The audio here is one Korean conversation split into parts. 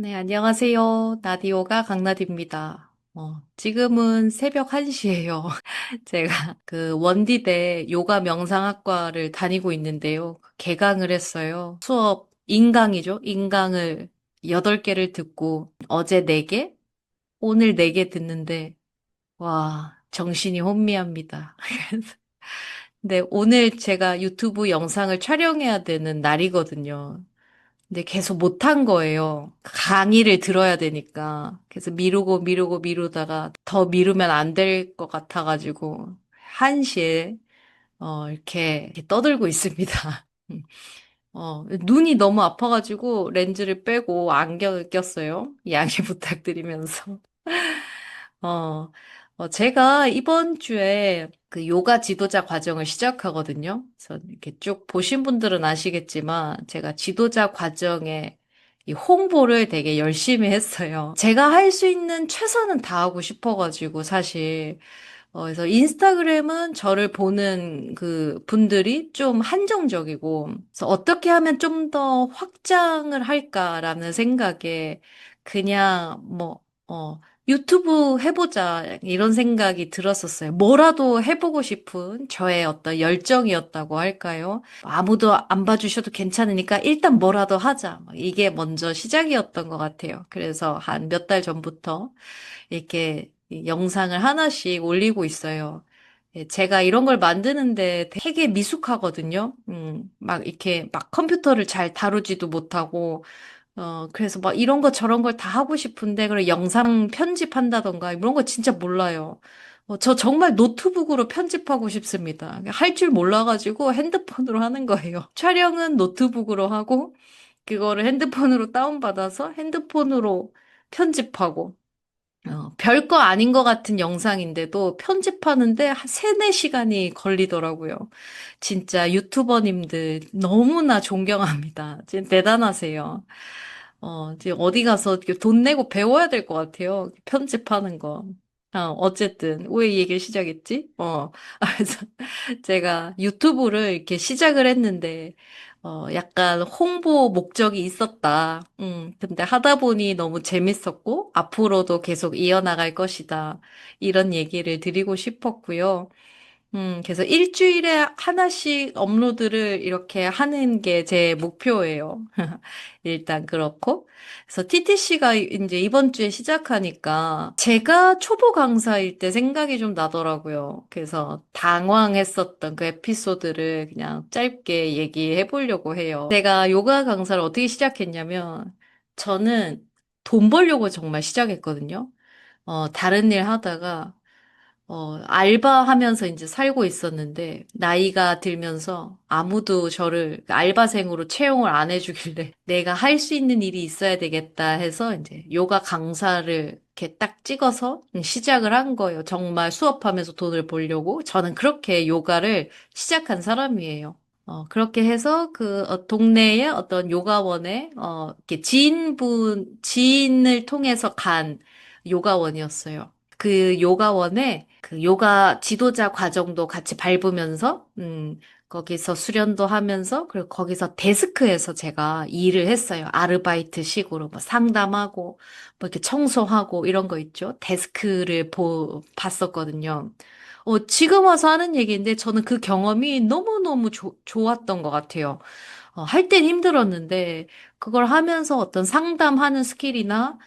네, 안녕하세요. 나디오가 강나디입니다. 지금은 새벽 1시예요. 제가 그 원디대 요가 명상학과를 다니고 있는데요. 개강을 했어요. 수업 인강이죠. 인강을 8개를 듣고 어제 4개, 오늘 4개 듣는데 와, 정신이 혼미합니다. 근데 오늘 제가 유튜브 영상을 촬영해야 되는 날이거든요. 근데 계속 못한 거예요. 강의를 들어야 되니까. 그래서 미루다가 더 미루면 안 될 것 같아가지고, 1시에, 이렇게 떠들고 있습니다. 눈이 너무 아파가지고 렌즈를 빼고 안경을 꼈어요. 양해 부탁드리면서. 어, 제가 이번 주에 그 요가 지도자 과정을 시작하거든요. 그래서 이렇게 쭉 보신 분들은 아시겠지만 제가 지도자 과정에 이 홍보를 되게 열심히 했어요. 제가 할 수 있는 최선은 다하고 싶어가지고 사실 그래서 인스타그램은 저를 보는 그 분들이 좀 한정적이고, 그래서 어떻게 하면 좀 더 확장을 할까라는 생각에 그냥 유튜브 해보자 이런 생각이 들었었어요. 뭐라도 해보고 싶은 저의 어떤 열정이었다고 할까요? 아무도 안 봐주셔도 괜찮으니까 일단 뭐라도 하자. 이게 먼저 시작이었던 것 같아요. 그래서 한 몇 달 전부터 이렇게 이 영상을 하나씩 올리고 있어요. 예, 제가 이런 걸 만드는데 되게 미숙하거든요. 막 이렇게 막 컴퓨터를 잘 다루지도 못하고, 그래서 막 이런 거 저런 걸 다 하고 싶은데, 그래 영상 편집한다던가 이런 거 진짜 몰라요. 저 정말 노트북으로 편집하고 싶습니다. 할 줄 몰라가지고 핸드폰으로 하는 거예요. 촬영은 노트북으로 하고, 그거를 핸드폰으로 다운받아서 핸드폰으로 편집하고, 별거 아닌 것 같은 영상인데도 편집하는데 한 3, 4시간이 걸리더라고요. 진짜 유튜버님들 너무나 존경합니다. 진짜 대단하세요. 이제 어디 가서 이렇게 돈 내고 배워야 될 것 같아요. 편집하는 거. 어쨌든, 왜 이 얘기를 시작했지? 그래서 제가 유튜브를 이렇게 시작을 했는데, 약간 홍보 목적이 있었다. 근데 하다 보니 너무 재밌었고, 앞으로도 계속 이어나갈 것이다. 이런 얘기를 드리고 싶었고요. 그래서 일주일에 하나씩 업로드를 이렇게 하는 게 제 목표예요. 일단 그렇고. 그래서 TTC가 이제 이번 주에 시작하니까 제가 초보 강사일 때 생각이 좀 나더라고요. 그래서 당황했었던 그 에피소드를 그냥 짧게 얘기해 보려고 해요. 제가 요가 강사를 어떻게 시작했냐면 저는 돈 벌려고 정말 시작했거든요. 다른 일 하다가 알바하면서 이제 살고 있었는데, 나이가 들면서 아무도 저를 알바생으로 채용을 안 해주길래 내가 할 수 있는 일이 있어야 되겠다 해서 이제 요가 강사를 이렇게 딱 찍어서 시작을 한 거예요. 정말 수업하면서 돈을 벌려고. 저는 그렇게 요가를 시작한 사람이에요. 그렇게 해서 그 동네에 어떤 요가원에 이렇게 지인을 통해서 간 요가원이었어요. 그 요가원에 그 요가 지도자 과정도 같이 밟으면서, 거기서 수련도 하면서, 그리고 거기서 데스크에서 제가 일을 했어요. 아르바이트 식으로 뭐 상담하고, 뭐 이렇게 청소하고 이런 거 있죠. 데스크를 봤었거든요. 지금 와서 하는 얘기인데 저는 그 경험이 너무너무 좋았던 것 같아요. 할 땐 힘들었는데, 그걸 하면서 어떤 상담하는 스킬이나,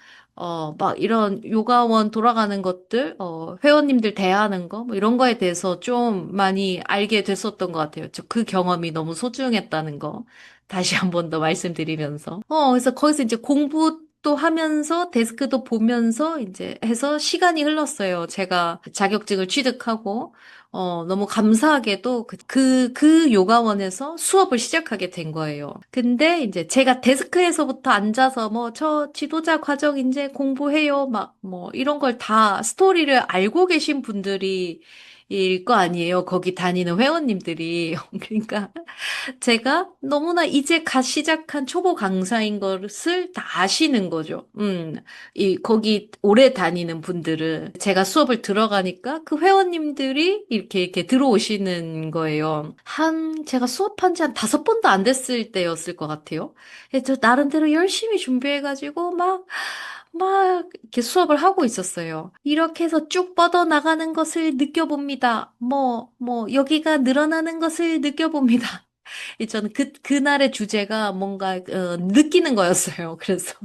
막 이런 요가원 돌아가는 것들, 회원님들 대하는 거, 뭐 이런 거에 대해서 좀 많이 알게 됐었던 것 같아요. 그 경험이 너무 소중했다는 거. 다시 한 번 더 말씀드리면서. 그래서 거기서 이제 공부도 하면서 데스크도 보면서 이제 해서 시간이 흘렀어요. 제가 자격증을 취득하고, 너무 감사하게도 그 요가원에서 수업을 시작하게 된 거예요. 근데 이제 제가 데스크에서부터 앉아서 뭐 저 지도자 과정 이제 공부해요. 막 뭐 이런 걸 다 스토리를 알고 계신 분들이 일 거 아니에요. 거기 다니는 회원님들이. 그러니까 제가 너무나 이제 갓 시작한 초보 강사인 것을 다 아시는 거죠. 거기 오래 다니는 분들은 제가 수업을 들어가니까 그 회원님들이 이렇게 들어오시는 거예요. 제가 수업한 지 한 5번도 안 됐을 때였을 것 같아요. 그래서 나름대로 열심히 준비해가지고 막 이렇게 수업을 하고 있었어요. 이렇게 해서 쭉 뻗어나가는 것을 느껴봅니다. 여기가 늘어나는 것을 느껴봅니다. 저는 그날의 주제가 뭔가, 느끼는 거였어요. 그래서,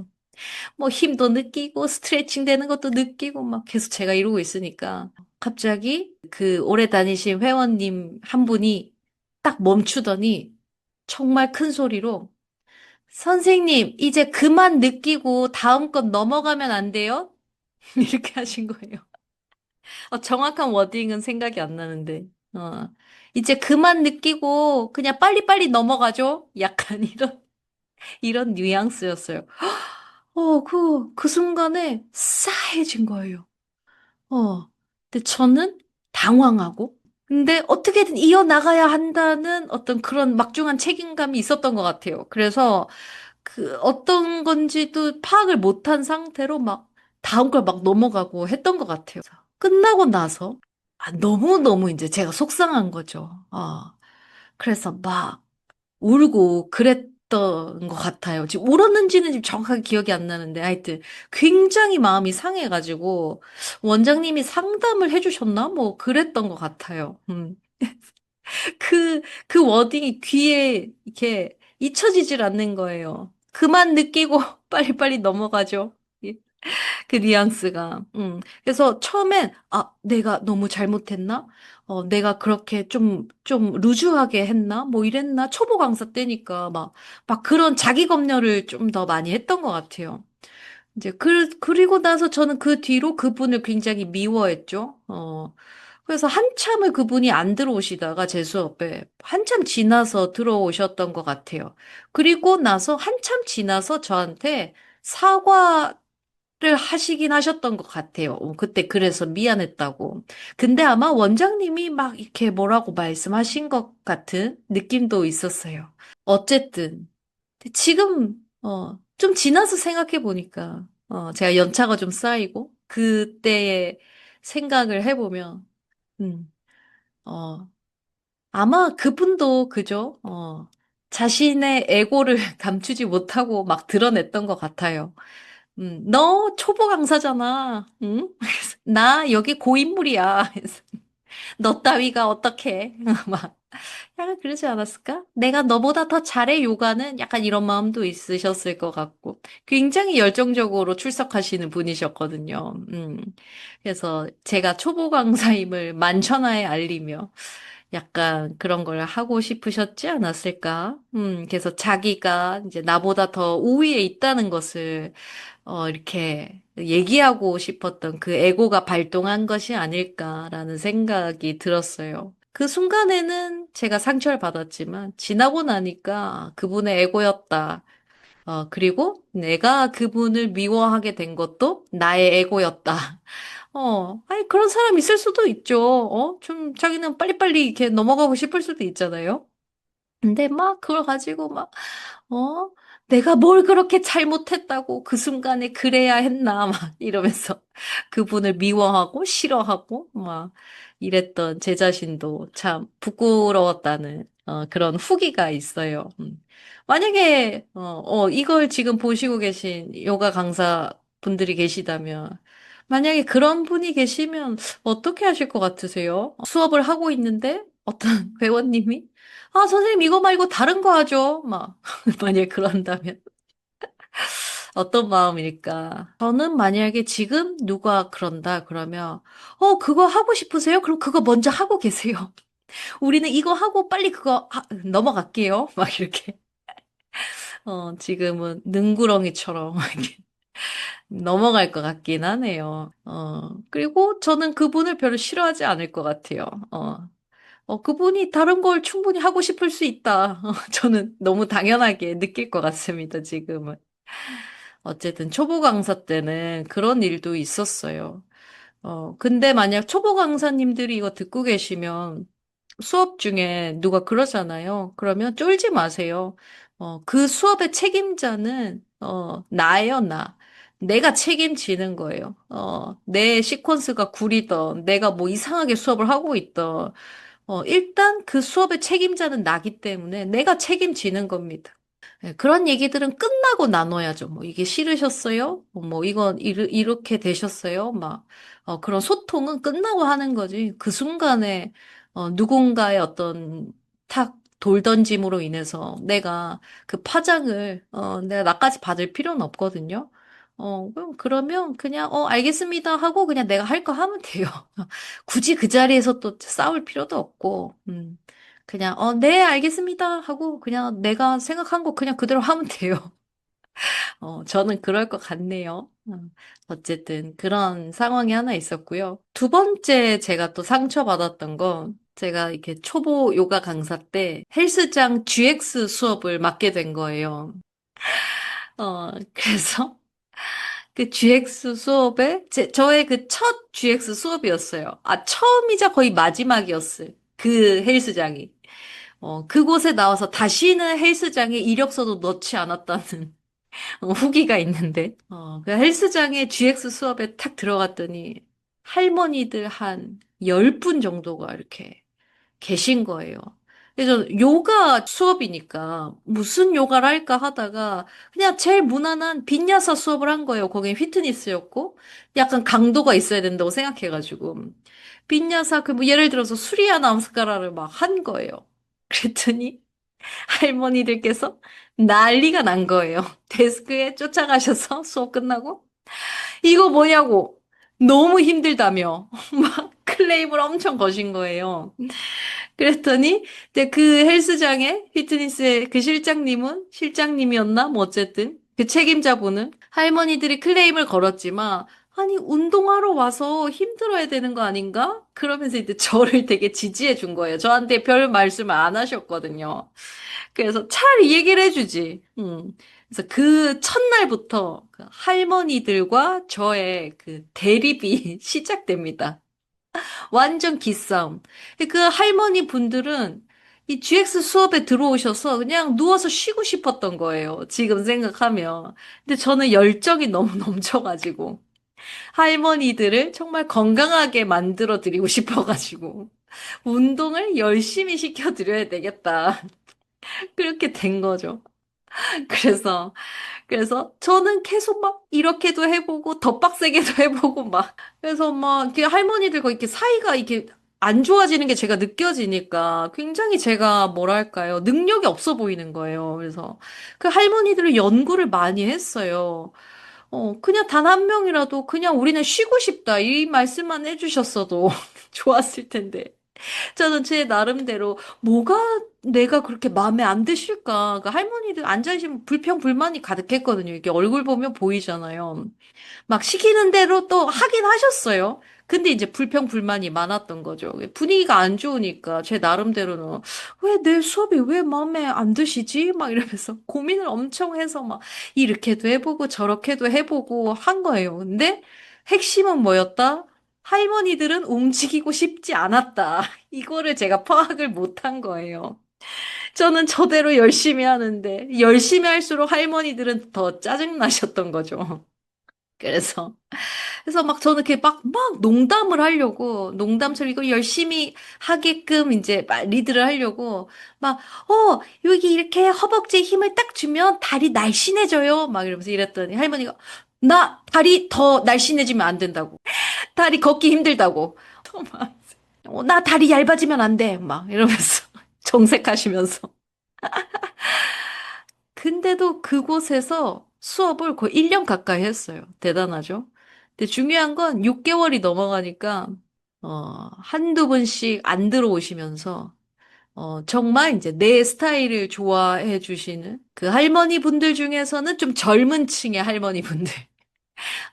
힘도 느끼고, 스트레칭 되는 것도 느끼고, 막 계속 제가 이러고 있으니까, 갑자기 그 오래 다니신 회원님 한 분이 딱 멈추더니, 정말 큰 소리로, 선생님, 이제 그만 느끼고 다음 건 넘어가면 안 돼요? 이렇게 하신 거예요. 정확한 워딩은 생각이 안 나는데, 이제 그만 느끼고 그냥 빨리빨리 넘어가죠? 약간 이런 뉘앙스였어요. 그 순간에 싸해진 거예요. 근데 저는 당황하고, 근데 어떻게든 이어나가야 한다는 어떤 그런 막중한 책임감이 있었던 것 같아요. 그래서 그 어떤 건지도 파악을 못한 상태로 막 다음 걸 막 넘어가고 했던 것 같아요. 끝나고 나서 너무너무 이제 제가 속상한 거죠. 그래서 막 울고 그랬던 것 같아요. 지금 울었는지는 지금 정확하게 기억이 안 나는데 하여튼 굉장히 마음이 상해가지고 원장님이 상담을 해주셨나? 뭐 그랬던 것 같아요. 그 워딩이 귀에 이렇게 잊혀지질 않는 거예요. 그만 느끼고 빨리빨리 넘어가죠. 예. 그 뉘앙스가. 그래서 처음엔, 내가 너무 잘못했나? 내가 그렇게 좀 루즈하게 했나? 뭐 이랬나? 초보 강사 때니까 막 그런 자기 검열을 좀 더 많이 했던 것 같아요. 이제 그리고 나서 저는 그 뒤로 그분을 굉장히 미워했죠. 그래서 한참을 그분이 안 들어오시다가 제 수업에 한참 지나서 들어오셨던 것 같아요. 그리고 나서 한참 지나서 저한테 사과를 하시긴 하셨던 것 같아요. 그때 그래서 미안했다고. 근데 아마 원장님이 막 이렇게 뭐라고 말씀하신 것 같은 느낌도 있었어요. 어쨌든. 지금, 좀 지나서 생각해 보니까, 제가 연차가 좀 쌓이고, 그때의 생각을 해보면, 음, 어, 아마 그분도 그죠? 자신의 에고를 감추지 못하고 막 드러냈던 것 같아요. 너 초보 강사잖아. 응? 나 여기 고인물이야. 너 따위가 어떻게? 막 약간 그러지 않았을까? 내가 너보다 더 잘해, 요가는? 약간 이런 마음도 있으셨을 것 같고. 굉장히 열정적으로 출석하시는 분이셨거든요. 그래서 제가 초보 강사임을 만천하에 알리며 약간 그런 걸 하고 싶으셨지 않았을까? 그래서 자기가 이제 나보다 더 우위에 있다는 것을, 이렇게 얘기하고 싶었던 그 에고가 발동한 것이 아닐까라는 생각이 들었어요. 그 순간에는 제가 상처를 받았지만, 지나고 나니까 그분의 에고였다. 그리고 내가 그분을 미워하게 된 것도 나의 에고였다. 아니, 그런 사람 있을 수도 있죠. 좀 자기는 빨리빨리 이렇게 넘어가고 싶을 수도 있잖아요. 근데 막 그걸 가지고 어? 내가 뭘 그렇게 잘못했다고 그 순간에 그래야 했나, 막 이러면서 그분을 미워하고 싫어하고 막 이랬던 제 자신도 참 부끄러웠다는 그런 후기가 있어요. 만약에, 이걸 지금 보시고 계신 요가 강사 분들이 계시다면, 만약에 그런 분이 계시면 어떻게 하실 것 같으세요? 수업을 하고 있는데 어떤 회원님이 선생님, 이거 말고 다른 거 하죠. 만약에 그런다면. 어떤 마음일까? 저는 만약에 지금 누가 그런다, 그러면, 그거 하고 싶으세요? 그럼 그거 먼저 하고 계세요. 우리는 이거 하고 빨리 그거 넘어갈게요. 막 이렇게. 지금은 능구렁이처럼 이렇게 넘어갈 것 같긴 하네요. 그리고 저는 그분을 별로 싫어하지 않을 것 같아요. 그분이 다른 걸 충분히 하고 싶을 수 있다. 저는 너무 당연하게 느낄 것 같습니다, 지금은. 어쨌든 초보 강사 때는 그런 일도 있었어요. 근데 만약 초보 강사님들이 이거 듣고 계시면 수업 중에 누가 그러잖아요. 그러면 쫄지 마세요. 그 수업의 책임자는, 나예요, 나. 내가 책임지는 거예요. 내 시퀀스가 구리던, 내가 뭐 이상하게 수업을 하고 있던, 일단 그 수업의 책임자는 나기 때문에 내가 책임지는 겁니다. 네, 그런 얘기들은 끝나고 나눠야죠. 뭐, 이게 싫으셨어요? 뭐, 이건 이렇게 되셨어요? 막, 그런 소통은 끝나고 하는 거지. 그 순간에, 누군가의 어떤 탁 돌던짐으로 인해서 내가 그 파장을, 내가 나까지 받을 필요는 없거든요. 그러면 그냥, 알겠습니다 하고 그냥 내가 할 거 하면 돼요. 굳이 그 자리에서 또 싸울 필요도 없고, 그냥, 네, 알겠습니다. 하고, 그냥 내가 생각한 거 그냥 그대로 하면 돼요. 저는 그럴 것 같네요. 어쨌든 그런 상황이 하나 있었고요. 두 번째 제가 또 상처받았던 건, 제가 이렇게 초보 요가 강사 때 헬스장 GX 수업을 맡게 된 거예요. 그래서 그 GX 수업에, 저의 그 첫 GX 수업이었어요. 처음이자 거의 마지막이었어요. 그 헬스장이. 그곳에 나와서 다시는 헬스장에 이력서도 넣지 않았다는 후기가 있는데, 그 헬스장에 GX 수업에 탁 들어갔더니 할머니들 한 10분 정도가 이렇게 계신 거예요. 그래서 요가 수업이니까 무슨 요가를 할까 하다가 그냥 제일 무난한 빈야사 수업을 한 거예요. 거긴 피트니스였고 약간 강도가 있어야 된다고 생각해가지고 빈야사 그 뭐 예를 들어서 수리야 남스카라를 막 한 거예요. 그랬더니 할머니들께서 난리가 난 거예요. 데스크에 쫓아가셔서 수업 끝나고 이거 뭐냐고 너무 힘들다며 막 클레임을 엄청 거신 거예요. 그랬더니 이제 그 헬스장의 피트니스의 그 실장님이었나? 뭐 어쨌든 그 책임자분은 할머니들이 클레임을 걸었지만 아니 운동하러 와서 힘들어야 되는 거 아닌가? 그러면서 이제 저를 되게 지지해 준 거예요. 저한테 별 말씀을 안 하셨거든요. 그래서 차라리 얘기를 해주지. 그래서 그 첫날부터 그 할머니들과 저의 그 대립이 시작됩니다. 완전 기싸움. 그 할머니 분들은 이 GX 수업에 들어오셔서 그냥 누워서 쉬고 싶었던 거예요. 지금 생각하면. 근데 저는 열정이 너무 넘쳐가지고 할머니들을 정말 건강하게 만들어 드리고 싶어가지고 운동을 열심히 시켜드려야 되겠다. 그렇게 된 거죠. 그래서 저는 계속 막 이렇게도 해보고 더 빡세게도 해보고 막 그래서 막 이렇게 할머니들과 이렇게 사이가 이렇게 안 좋아지는 게 제가 느껴지니까 굉장히 제가 뭐랄까요 능력이 없어 보이는 거예요. 그래서 그 할머니들을 연구를 많이 했어요. 그냥 단 한 명이라도 그냥 우리는 쉬고 싶다 이 말씀만 해주셨어도 좋았을 텐데. 저는 제 나름대로 뭐가 내가 그렇게 마음에 안 드실까? 그 할머니들 앉아계시면 불평불만이 가득했거든요. 이게 얼굴 보면 보이잖아요. 막 시키는 대로 또 하긴 하셨어요. 근데 이제 불평불만이 많았던 거죠. 분위기가 안 좋으니까 제 나름대로는 왜 내 수업이 왜 마음에 안 드시지? 막 이러면서 고민을 엄청 해서 막 이렇게도 해보고 저렇게도 해보고 한 거예요. 근데 핵심은 뭐였다? 할머니들은 움직이고 싶지 않았다. 이거를 제가 파악을 못한 거예요. 저는 저대로 열심히 하는데 열심히 할수록 할머니들은 더 짜증나셨던 거죠. 그래서 막 저는 이렇게 막 농담을 하려고, 농담처럼 이거 열심히 하게끔 이제 막 리드를 하려고, 막, 여기 이렇게 허벅지에 힘을 딱 주면 다리 날씬해져요. 막 이러면서 이랬더니 할머니가, 나 다리 더 날씬해지면 안 된다고. 다리 걷기 힘들다고. 막, 나 다리 얇아지면 안 돼. 막 이러면서 정색하시면서. 근데도 그곳에서 수업을 거의 1년 가까이 했어요. 대단하죠? 근데 중요한 건 6개월이 넘어가니까, 한두 분씩 안 들어오시면서, 정말 이제 내 스타일을 좋아해 주시는 그 할머니 분들 중에서는 좀 젊은 층의 할머니 분들.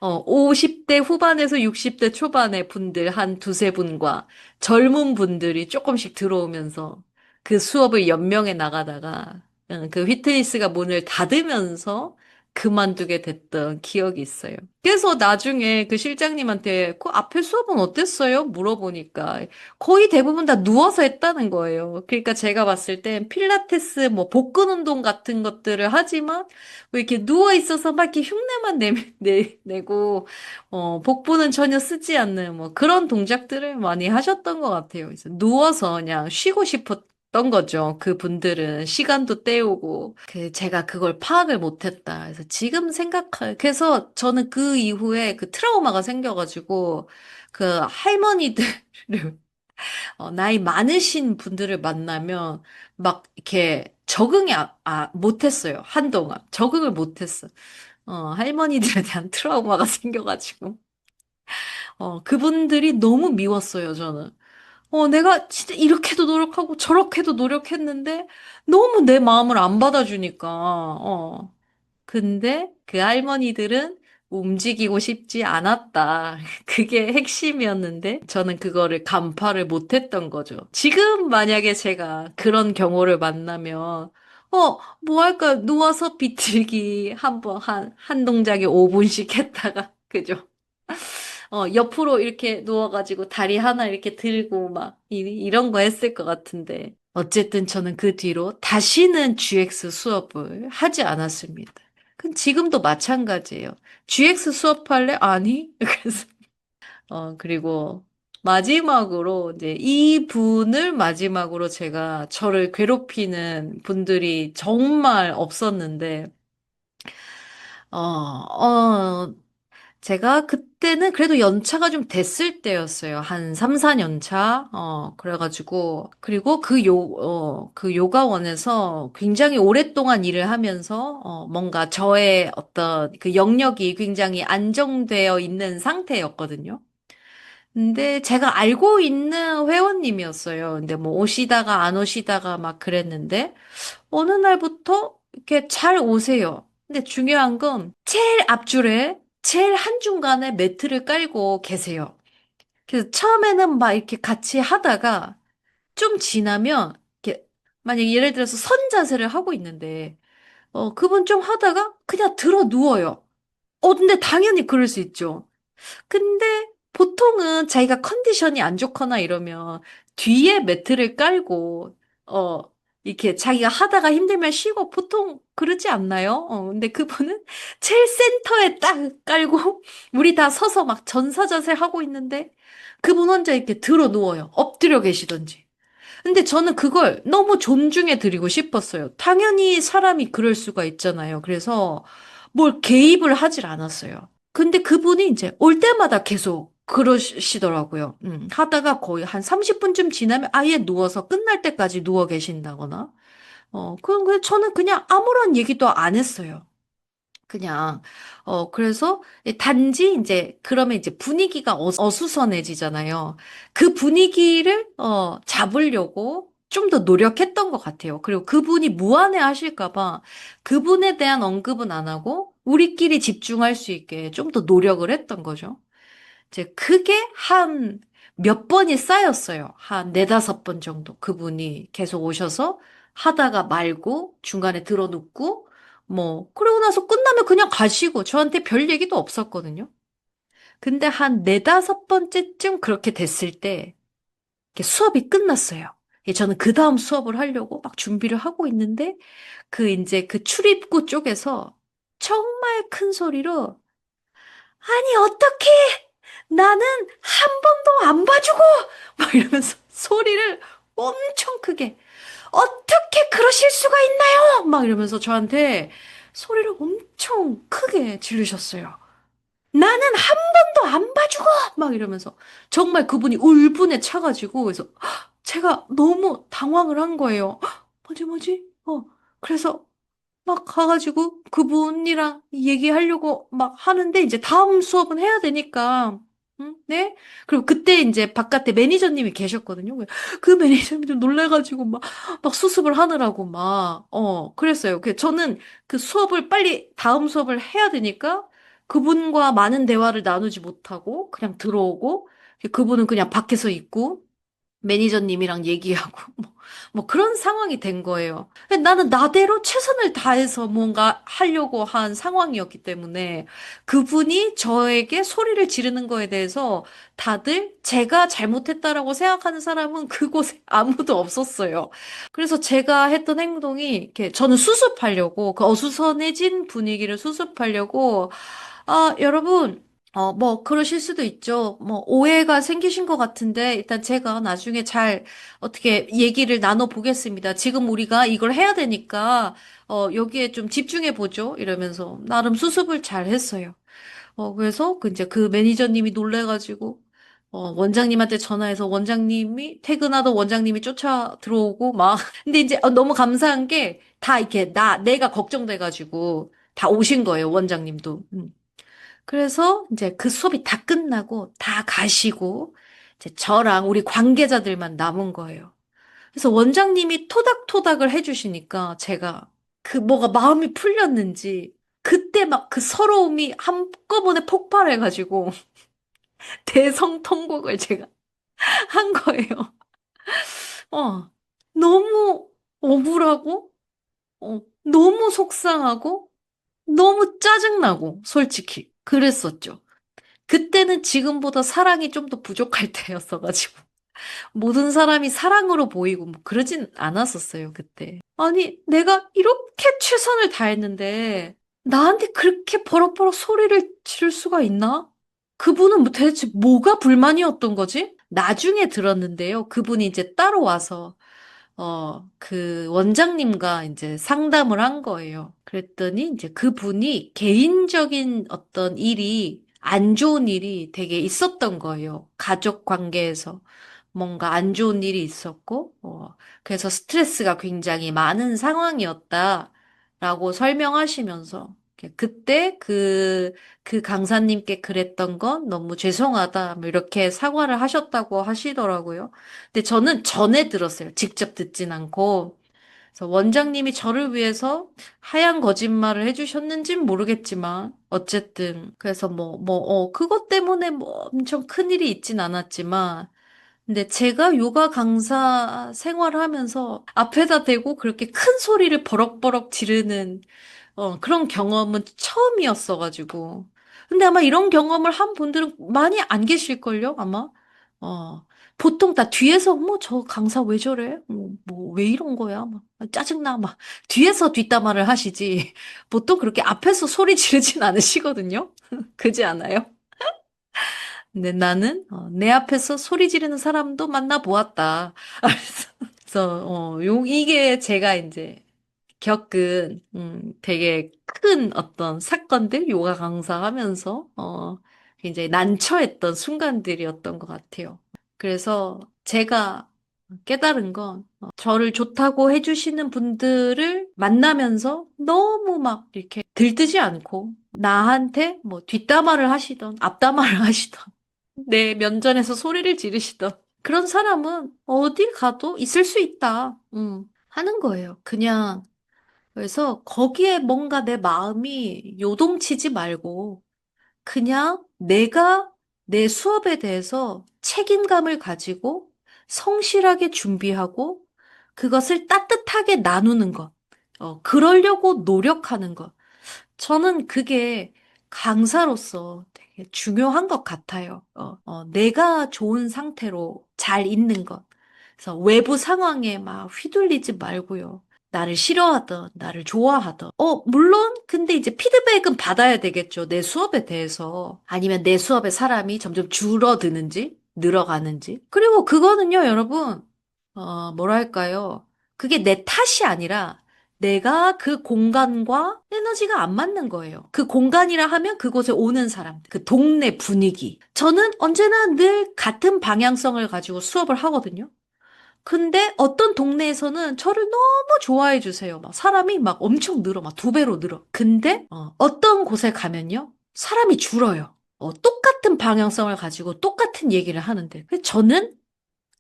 50대 후반에서 60대 초반의 분들 한 두세 분과 젊은 분들이 조금씩 들어오면서 그 수업을 연명해 나가다가 그 휘트니스가 문을 닫으면서 그만두게 됐던 기억이 있어요. 그래서 나중에 그 실장님한테 그 앞에 수업은 어땠어요? 물어보니까 거의 대부분 다 누워서 했다는 거예요. 그러니까 제가 봤을 땐 필라테스, 뭐 복근 운동 같은 것들을 하지만 뭐 이렇게 누워 있어서 막 이렇게 흉내만 내고 복부는 전혀 쓰지 않는 뭐 그런 동작들을 많이 하셨던 것 같아요. 그래서 누워서 그냥 쉬고 싶었던 거죠. 그 분들은 시간도 때우고 제가 그걸 파악을 못했다. 그래서 그래서 저는 그 이후에 그 트라우마가 생겨가지고 그 할머니들을 나이 많으신 분들을 만나면 막 이렇게 못했어요. 한동안 적응을 못했어. 할머니들에 대한 트라우마가 생겨가지고. 그분들이 너무 미웠어요, 저는. 내가 진짜 이렇게도 노력하고 저렇게도 노력했는데 너무 내 마음을 안 받아주니까, 근데 그 할머니들은 움직이고 싶지 않았다. 그게 핵심이었는데 저는 그거를 간파를 못했던 거죠. 지금 만약에 제가 그런 경우를 만나면, 뭐 할까? 누워서 비틀기 한 동작에 5분씩 했다가, 그죠? 옆으로 이렇게 누워가지고 다리 하나 이렇게 들고 막 이런 거 했을 것 같은데. 어쨌든 저는 그 뒤로 다시는 GX 수업을 하지 않았습니다. 그럼 지금도 마찬가지예요. GX 수업할래? 아니? 그래서, 그리고 마지막으로 이제 이 분을 마지막으로 제가 저를 괴롭히는 분들이 정말 없었는데, 제가 그때는 그래도 연차가 좀 됐을 때였어요. 한 3, 4년 차. 그래가지고, 그리고 그 요가원에서 굉장히 오랫동안 일을 하면서, 뭔가 저의 어떤 그 영역이 굉장히 안정되어 있는 상태였거든요. 근데 제가 알고 있는 회원님이었어요. 근데 뭐 오시다가 안 오시다가 막 그랬는데, 어느 날부터 이렇게 잘 오세요. 근데 중요한 건 제일 앞줄에 제일 한중간에 매트를 깔고 계세요. 그래서 처음에는 막 이렇게 같이 하다가 좀 지나면 이렇게 만약에 예를 들어서 선 자세를 하고 있는데 그분 좀 하다가 그냥 들어 누워요. 근데 당연히 그럴 수 있죠. 근데 보통은 자기가 컨디션이 안 좋거나 이러면 뒤에 매트를 깔고, 어, 이렇게 자기가 하다가 힘들면 쉬고 보통 그러지 않나요? 근데 그분은 제일 센터에 딱 깔고, 우리 다 서서 막 전사자세 하고 있는데, 그분 혼자 이렇게 들어 누워요. 엎드려 계시던지. 근데 저는 그걸 너무 존중해 드리고 싶었어요. 당연히 사람이 그럴 수가 있잖아요. 그래서 뭘 개입을 하질 않았어요. 근데 그분이 이제 올 때마다 계속 그러시더라고요. 하다가 거의 한 30분쯤 지나면 아예 누워서 끝날 때까지 누워 계신다거나. 저는 그냥 아무런 얘기도 안 했어요. 그냥, 그래서 단지 이제, 그러면 이제 분위기가 어수선해지잖아요. 그 분위기를, 잡으려고 좀 더 노력했던 것 같아요. 그리고 그분이 무안해 하실까봐 그분에 대한 언급은 안 하고 우리끼리 집중할 수 있게 좀 더 노력을 했던 거죠. 이제 그게 한 몇 번이 쌓였어요. 한 네다섯 번 정도. 그분이 계속 오셔서 하다가 말고 중간에 들어눕고 뭐 그러고 나서 끝나면 그냥 가시고 저한테 별 얘기도 없었거든요. 근데 한 네다섯 번째쯤 그렇게 됐을 때 이렇게 수업이 끝났어요. 저는 그 다음 수업을 하려고 막 준비를 하고 있는데 이제 그 출입구 쪽에서 정말 큰 소리로 아니 어떻게 나는 한 번도 안 봐주고 막 이러면서 소리를 엄청 크게 어떻게 그러실 수가 있나요? 막 이러면서 저한테 소리를 엄청 크게 지르셨어요. 나는 한 번도 안 봐주고 막 이러면서 정말 그분이 울분에 차가지고 그래서 제가 너무 당황을 한 거예요. 뭐지? 그래서 막 가가지고 그분이랑 얘기하려고 막 하는데 이제 다음 수업은 해야 되니까 응? 네? 그리고 그때 이제 바깥에 매니저님이 계셨거든요. 그 매니저님도 놀래가지고 막 수습을 하느라고 그랬어요. 저는 그 수업을 빨리 다음 수업을 해야 되니까 그분과 많은 대화를 나누지 못하고 그냥 들어오고 그분은 그냥 밖에서 있고 매니저님이랑 얘기하고 뭐 그런 상황이 된 거예요. 근데 나는 나대로 최선을 다해서 뭔가 하려고 한 상황이었기 때문에 그분이 저에게 소리를 지르는 거에 대해서 다들 제가 잘못했다라고 생각하는 사람은 그곳에 아무도 없었어요. 그래서 제가 했던 행동이 이렇게 저는 수습하려고 그 어수선해진 분위기를 수습하려고 여러분 뭐, 그러실 수도 있죠. 뭐, 오해가 생기신 것 같은데, 일단 제가 나중에 잘 어떻게 얘기를 나눠보겠습니다. 지금 우리가 이걸 해야 되니까, 여기에 좀 집중해 보죠. 이러면서, 나름 수습을 잘 했어요. 그래서 이제 그 매니저님이 놀래가지고, 원장님한테 전화해서 원장님이, 퇴근하던 원장님이 쫓아 들어오고, 막. 근데 이제 너무 감사한 게, 다 이렇게 내가 걱정돼가지고, 다 오신 거예요, 원장님도. 그래서 이제 그 수업이 다 끝나고 다 가시고 이제 저랑 우리 관계자들만 남은 거예요. 그래서 원장님이 토닥토닥을 해주시니까 제가 그 뭐가 마음이 풀렸는지 그때 막 그 서러움이 한꺼번에 폭발해가지고 대성통곡을 제가 한 거예요. 어, 너무 억울하고, 너무 속상하고, 너무 짜증나고, 솔직히. 그랬었죠. 그때는 지금보다 사랑이 좀 더 부족할 때였어가지고. 모든 사람이 사랑으로 보이고 뭐 그러진 않았었어요, 그때. 아니, 내가 이렇게 최선을 다했는데, 나한테 그렇게 버럭버럭 소리를 지를 수가 있나? 그분은 대체 뭐가 불만이었던 거지? 나중에 들었는데요. 그분이 이제 따로 와서 그 원장님과 이제 상담을 한 거예요. 그랬더니 이제 그분이 개인적인 어떤 일이, 안 좋은 일이 되게 있었던 거예요. 가족 관계에서 뭔가 안 좋은 일이 있었고, 그래서 스트레스가 굉장히 많은 상황이었다라고 설명하시면서, 그때 그 강사님께 그랬던 건 너무 죄송하다, 뭐 이렇게 사과를 하셨다고 하시더라고요. 근데 저는 전에 들었어요. 직접 듣진 않고. 그래서 원장님이 저를 위해서 하얀 거짓말을 해주셨는진 모르겠지만, 어쨌든, 그래서 그것 때문에 뭐 엄청 큰일이 있진 않았지만, 근데 제가 요가 강사 생활하면서 앞에다 대고 그렇게 큰 소리를 버럭버럭 지르는 그런 경험은 처음이었어가지고. 근데 아마 이런 경험을 한 분들은 많이 안 계실걸요, 아마? 어, 보통 다 뒤에서, 뭐, 저 강사 왜 저래? 왜 이런 거야? 막, 짜증나. 막, 뒤에서 뒷담화를 하시지. 보통 그렇게 앞에서 소리 지르진 않으시거든요? 그지 않아요? 근데 나는, 내 앞에서 소리 지르는 사람도 만나보았다. 그래서, 이게 제가 이제, 겪은 되게 큰 어떤 사건들 요가 강사하면서 굉장히 난처했던 순간들이었던 것 같아요. 그래서 제가 깨달은 건 저를 좋다고 해주시는 분들을 만나면서 너무 막 이렇게 들뜨지 않고 나한테 뭐 뒷담화를 하시던 앞담화를 하시던 내 면전에서 소리를 지르시던 그런 사람은 어딜 가도 있을 수 있다. 하는 거예요. 그냥 그래서 거기에 뭔가 내 마음이 요동치지 말고 그냥 내가 내 수업에 대해서 책임감을 가지고 성실하게 준비하고 그것을 따뜻하게 나누는 것. 그러려고 노력하는 것. 저는 그게 강사로서 되게 중요한 것 같아요. 내가 좋은 상태로 잘 있는 것. 그래서 외부 상황에 막 휘둘리지 말고요. 나를 싫어하던, 나를 좋아하던. 물론, 근데 이제 피드백은 받아야 되겠죠. 내 수업에 대해서. 아니면 내 수업에 사람이 점점 줄어드는지, 늘어가는지. 그리고 그거는요, 여러분, 뭐랄까요. 그게 내 탓이 아니라 내가 그 공간과 에너지가 안 맞는 거예요. 그 공간이라 하면 그곳에 오는 사람, 그 동네 분위기. 저는 언제나 늘 같은 방향성을 가지고 수업을 하거든요. 근데 어떤 동네에서는 저를 너무 좋아해 주세요. 막 사람이 막 엄청 늘어, 막 두 배로 늘어. 근데 어떤 곳에 가면요, 사람이 줄어요. 똑같은 방향성을 가지고 똑같은 얘기를 하는데. 그래서 저는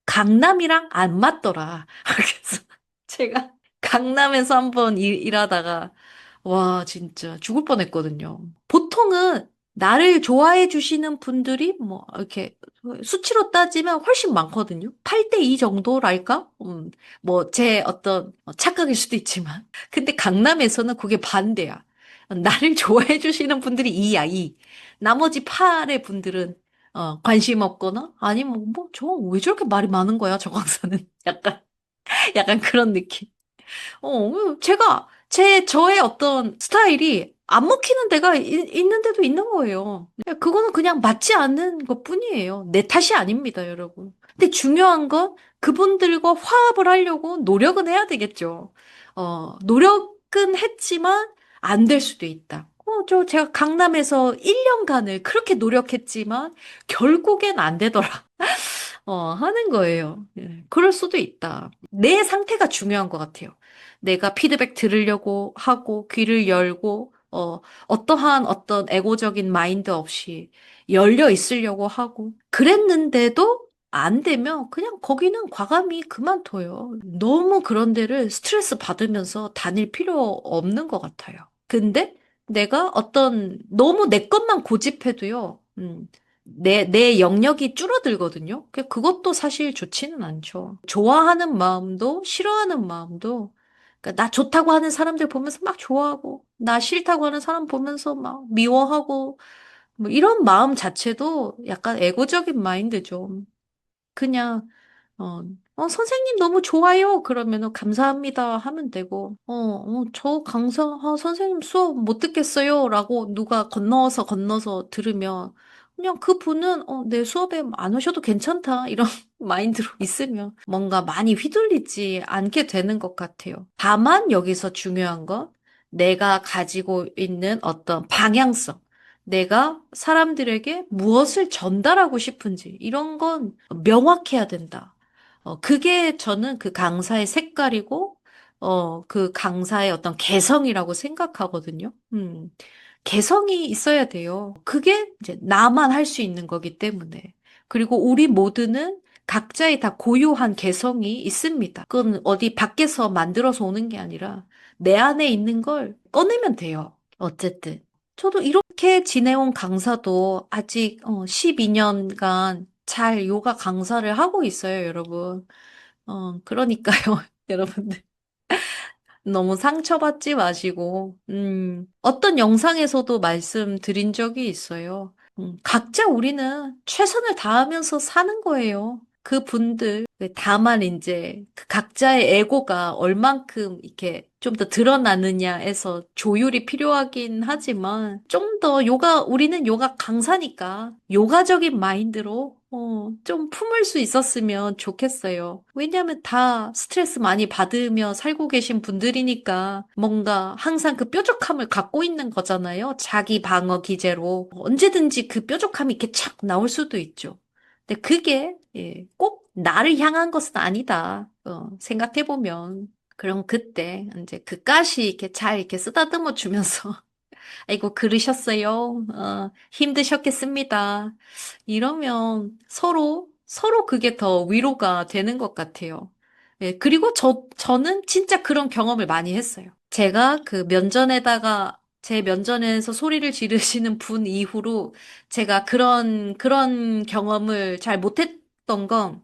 강남이랑 안 맞더라. 그래서 제가 강남에서 한번 일하다가 와, 진짜 죽을 뻔했거든요. 보통은 나를 좋아해 주시는 분들이 뭐 이렇게 수치로 따지면 훨씬 많거든요. 8대 2 정도랄까? 뭐, 제 어떤 착각일 수도 있지만. 근데 강남에서는 그게 반대야. 나를 좋아해 주시는 분들이 2야, 2. 나머지 8의 분들은, 관심 없거나, 아니면 뭐, 저 왜 저렇게 말이 많은 거야, 저 강사는. 약간 그런 느낌. 저의 어떤 스타일이 안 먹히는 데가 있는 데도 있는 거예요. 그거는 그냥 맞지 않는 것 뿐이에요. 내 탓이 아닙니다, 여러분. 근데 중요한 건 그분들과 화합을 하려고 노력은 해야 되겠죠. 노력은 했지만 안 될 수도 있다. 제가 강남에서 1년간을 그렇게 노력했지만 결국엔 안 되더라. 하는 거예요. 예, 그럴 수도 있다. 내 상태가 중요한 것 같아요. 내가 피드백 들으려고 하고, 귀를 열고, 어떠한 어떤 에고적인 마인드 없이 열려 있으려고 하고, 그랬는데도 안 되면 그냥 거기는 과감히 그만둬요. 너무 그런 데를 스트레스 받으면서 다닐 필요 없는 것 같아요. 근데 내가 너무 내 것만 고집해도요, 내 영역이 줄어들거든요. 그것도 사실 좋지는 않죠. 좋아하는 마음도, 싫어하는 마음도, 그러니까 나 좋다고 하는 사람들 보면서 막 좋아하고, 나 싫다고 하는 사람 보면서 막 미워하고, 뭐 이런 마음 자체도 약간 에고적인 마인드죠. 그냥 어, 선생님 너무 좋아요. 그러면은 감사합니다 하면 되고, 저 강사, 선생님 수업 못 듣겠어요. 라고 누가 건너서 들으면, 그냥 그분은, 내 수업에 안 오셔도 괜찮다. 이런 마인드로 있으면 뭔가 많이 휘둘리지 않게 되는 것 같아요. 다만 여기서 중요한 건 내가 가지고 있는 어떤 방향성. 내가 사람들에게 무엇을 전달하고 싶은지, 이런 건 명확해야 된다. 그게 저는 그 강사의 색깔이고, 그 강사의 어떤 개성이라고 생각하거든요. 개성이 있어야 돼요. 그게 이제 나만 할 수 있는 거기 때문에. 그리고 우리 모두는 각자의 다 고유한 개성이 있습니다. 그건 어디 밖에서 만들어서 오는 게 아니라 내 안에 있는 걸 꺼내면 돼요. 어쨌든. 저도 이렇게 지내온 강사도 아직 12년간 잘 요가 강사를 하고 있어요, 여러분. 그러니까요, 여러분들. 너무 상처받지 마시고, 어떤 영상에서도 말씀드린 적이 있어요. 각자 우리는 최선을 다하면서 사는 거예요. 그분들. 다만 이제 그 각자의 에고가 얼만큼 이렇게 좀 더 드러나느냐에서 조율이 필요하긴 하지만 좀 더 우리는 요가 강사니까 요가적인 마인드로 좀 품을 수 있었으면 좋겠어요. 왜냐하면 다 스트레스 많이 받으며 살고 계신 분들이니까 뭔가 항상 그 뾰족함을 갖고 있는 거잖아요. 자기 방어 기제로. 언제든지 그 뾰족함이 이렇게 착 나올 수도 있죠. 근데 그게 예, 꼭 나를 향한 것은 아니다. 생각해보면. 그럼 그때 이제 그 가시 이렇게 잘 이렇게 쓰다듬어 주면서 아이고, 그러셨어요. 힘드셨겠습니다. 이러면 서로 그게 더 위로가 되는 것 같아요. 예, 그리고 저는 진짜 그런 경험을 많이 했어요. 제가 제 면전에서 소리를 지르시는 분 이후로 제가 그런 경험을 잘 못했던 건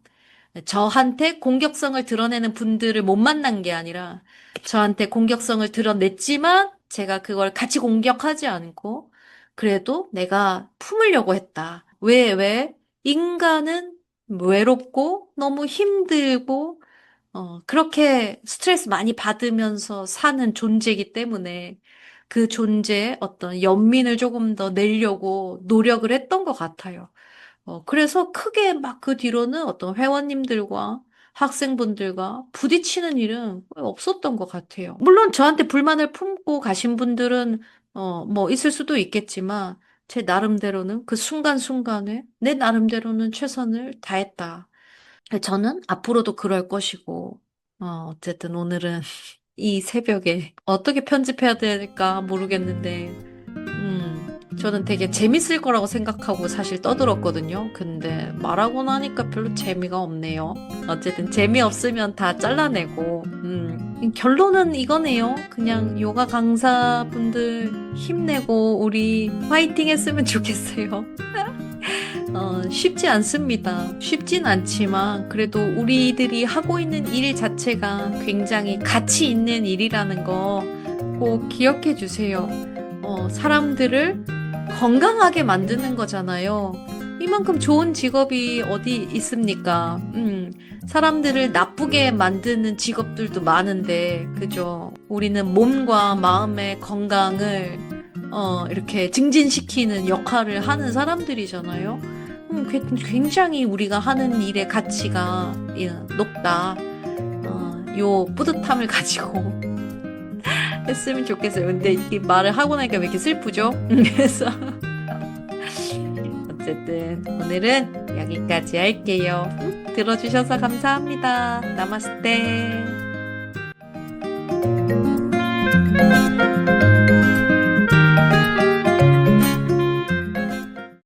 저한테 공격성을 드러내는 분들을 못 만난 게 아니라 저한테 공격성을 드러냈지만 제가 그걸 같이 공격하지 않고 그래도 내가 품으려고 했다. 왜? 인간은 외롭고 너무 힘들고 그렇게 스트레스 많이 받으면서 사는 존재이기 때문에 그 존재의 어떤 연민을 조금 더 내려고 노력을 했던 것 같아요. 그래서 크게 막 그 뒤로는 어떤 회원님들과 학생분들과 부딪히는 일은 거의 없었던 것 같아요. 물론 저한테 불만을 품고 가신 분들은, 뭐 있을 수도 있겠지만, 제 나름대로는 그 순간순간에 내 나름대로는 최선을 다했다. 저는 앞으로도 그럴 것이고, 어쨌든 오늘은 이 새벽에 어떻게 편집해야 될까 모르겠는데, 저는 되게 재밌을 거라고 생각하고 사실 떠들었거든요. 근데 말하고 나니까 별로 재미가 없네요. 어쨌든 재미없으면 다 잘라내고, 결론은 이거네요. 그냥 요가 강사분들 힘내고 우리 화이팅 했으면 좋겠어요. 쉽지 않습니다. 쉽진 않지만 그래도 우리들이 하고 있는 일 자체가 굉장히 가치 있는 일이라는 거 꼭 기억해 주세요. 사람들을 건강하게 만드는 거잖아요. 이만큼 좋은 직업이 어디 있습니까? 사람들을 나쁘게 만드는 직업들도 많은데, 그죠? 우리는 몸과 마음의 건강을, 이렇게 증진시키는 역할을 하는 사람들이잖아요. 굉장히 우리가 하는 일의 가치가 높다. 요 뿌듯함을 가지고 했으면 좋겠어요. 근데 이 말을 하고 나니까 왜 이렇게 슬프죠? 그래서 어쨌든 오늘은 여기까지 할게요. 들어주셔서 감사합니다. 나마스테.